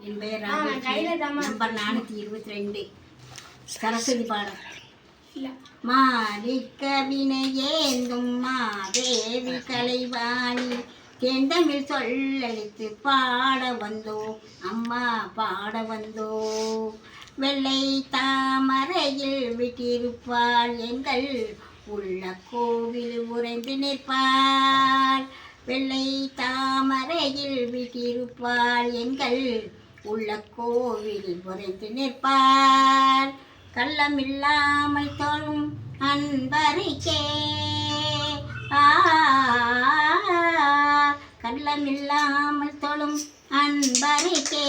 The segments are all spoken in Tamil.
என் பெயர் நம்பர் 422 சரஸ்வதி பாடம். மாணிக்க வினையேந்தும் மாதேவி கலைவாணி தேந்தமிழ் சொல்லெடுத்து பாட வந்தோ அம்மா பாட வந்தோ. வெள்ளை தாமரையில் விட்டிருப்பாள் எங்கள் உள்ள கோவில் உறைந்து நிற்பாள். வெள்ளை தாமரையில் விட்டிருப்பாள் எங்கள் உள்ள கோவில் உறைந்து நிற்பாள். கள்ளமில்லாமல் தோழும் அன்பருக்கே கள்ளமில்லாமல் தொழும் அன்பருக்கே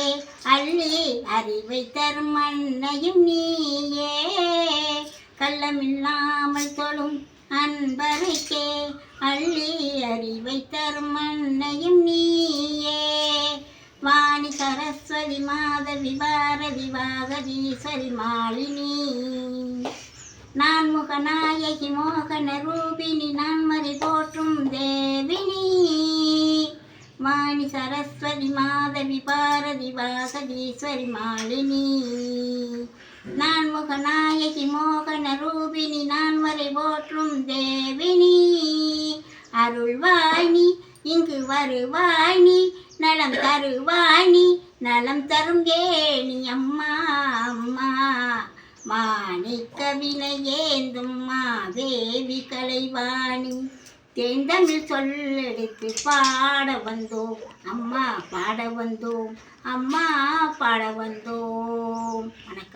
அள்ளி அறிவை தரும் அன்னையும் நீயே. கள்ளமில்லாமல் தொழும் அன்பருக்கே அள்ளி அறிவை தரும் அன்னையும் நீயே. வாணி சரஸ்வதி மாதவி பாரதி வாகதீஸ்வரி மாலினி நான்முக நாயகி மோகன ரூபினி நான்மறை போற்றும் தேவினி. வாணி சரஸ்வதி மாதவி பாரதி வாகதீஸ்வரி மாலினி நான்முக நாயகி மோகன ரூபினி நான்மறை போற்றும் தேவினி. அருள்வாய் நீ இங்கு வருவாய் நீ நலம் தருவாய் நீ நலம் தரும் ஏணி அம்மா அம்மா. மாணிக்க வினையேந்தும் மாதேவி கலைவாணி தேந்தமிழ் சொல்லெடுத்து பாட வந்தோம் அம்மா பாட வந்தோம் அம்மா பாட வந்தோம். வணக்கம்.